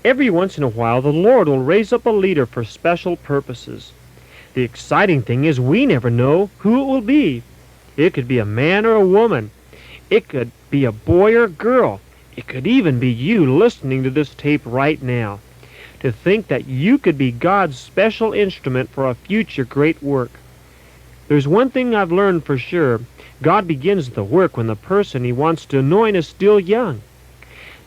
Every once in a while, the Lord will raise up a leader for special purposes. The exciting thing is we never know who it will be. It could be a man or a woman. It could be a boy or a girl. It could even be you listening to this tape right now. To think that you could be God's special instrument for a future great work. There's one thing I've learned for sure. God begins the work when the person He wants to anoint is still young.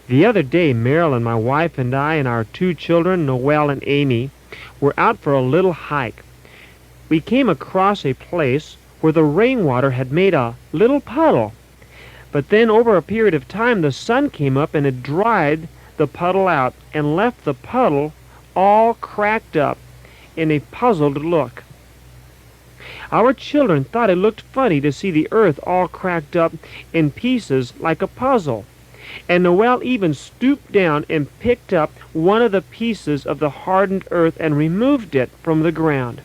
The other day, Marilyn, my wife, and I and our 2 children, Noelle and Amy, were out for a little hike. We came across a place where the rainwater had made a little puddle. But then over a period of time, the sun came up and it dried the puddle out and left the puddle all cracked up in a puzzled look. Our children thought it looked funny to see the earth all cracked up in pieces like a puzzle. And Noelle even stooped down and picked up one of the pieces of the hardened earth and removed it from the ground.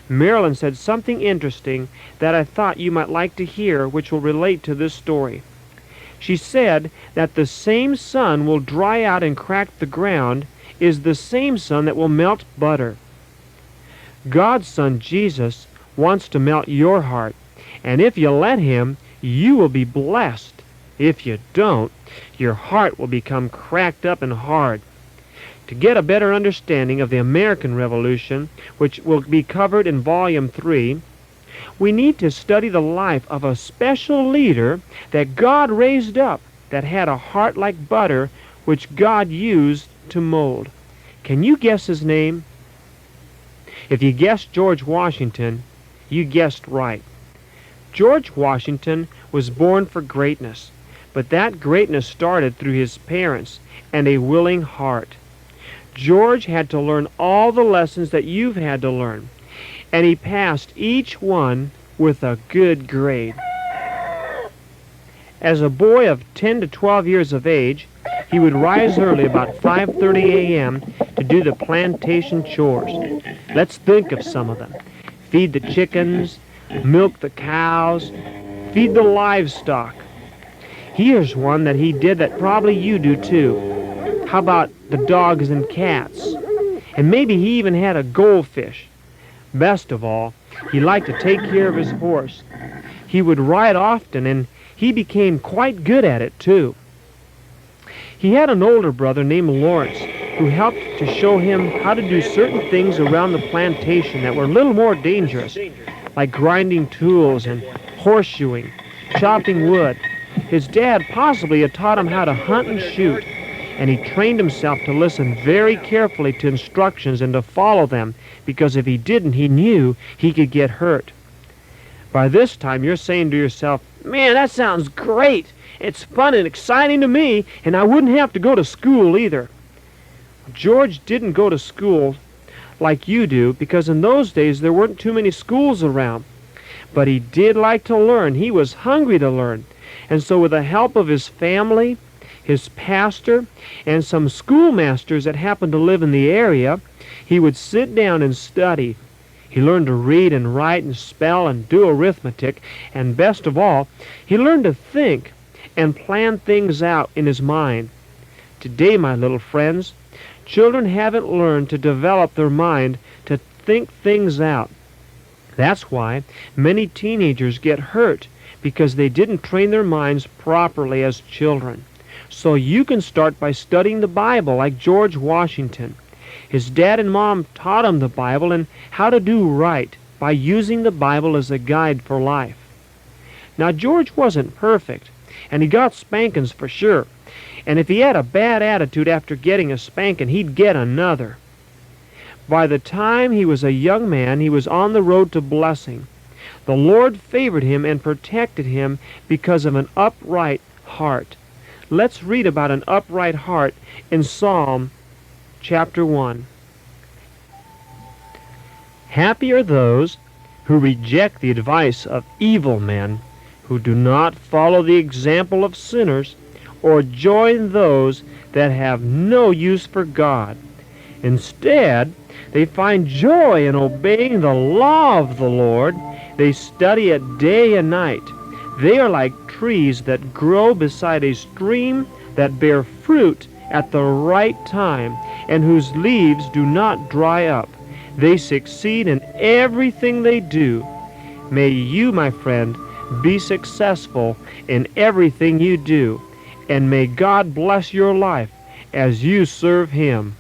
Marilyn said something interesting that I thought you might like to hear, which will relate to this story. She said that the same sun will dry out and crack the ground is the same sun that will melt butter. God's Son, Jesus, wants to melt your heart, and if you let Him, you will be blessed. If you don't, your heart will become cracked up and hard. To get a better understanding of the American Revolution, which will be covered in Volume 3, we need to study the life of a special leader that God raised up that had a heart like butter, which God used to mold. Can you guess his name? If you guessed George Washington, you guessed right. George Washington was born for greatness, but that greatness started through his parents and a willing heart. George had to learn all the lessons that you've had to learn, and he passed each one with a good grade. As a boy of 10 to 12 years of age, he would rise early about 5:30 a.m. to do the plantation chores. Let's think of some of them. Feed the chickens, milk the cows, feed the livestock. Here's one that he did that probably you do too. How about the dogs and cats? And maybe he even had a goldfish. Best of all, he liked to take care of his horse. He would ride often, and he became quite good at it too. He had an older brother named Lawrence who helped to show him how to do certain things around the plantation that were a little more dangerous, like grinding tools and horseshoeing, chopping wood. His dad possibly had taught him how to hunt and shoot, and he trained himself to listen very carefully to instructions and to follow them, because if he didn't, he knew he could get hurt. By this time, you're saying to yourself, "Man, that sounds great. It's fun and exciting to me, and I wouldn't have to go to school either." George didn't go to school like you do, because in those days there weren't too many schools around. But he did like to learn. He was hungry to learn. And so with the help of his family, his pastor, and some schoolmasters that happened to live in the area, he would sit down and study. He learned to read and write and spell and do arithmetic, and best of all, he learned to think and plan things out in his mind. Today, my little friends, children haven't learned to develop their mind to think things out. That's why many teenagers get hurt, because they didn't train their minds properly as children. So you can start by studying the Bible like George Washington. His dad and mom taught him the Bible and how to do right by using the Bible as a guide for life. Now, George wasn't perfect, and he got spankings for sure. And if he had a bad attitude after getting a spanking, he'd get another. By the time he was a young man, he was on the road to blessing. The Lord favored him and protected him because of an upright heart. Let's read about an upright heart in Psalm chapter 1. Happy are those who reject the advice of evil men, who do not follow the example of sinners, or join those that have no use for God. Instead, they find joy in obeying the law of the Lord. They study it day and night. They are like trees that grow beside a stream that bear fruit at the right time and whose leaves do not dry up. They succeed in everything they do. May you, my friend, be successful in everything you do, and may God bless your life as you serve Him.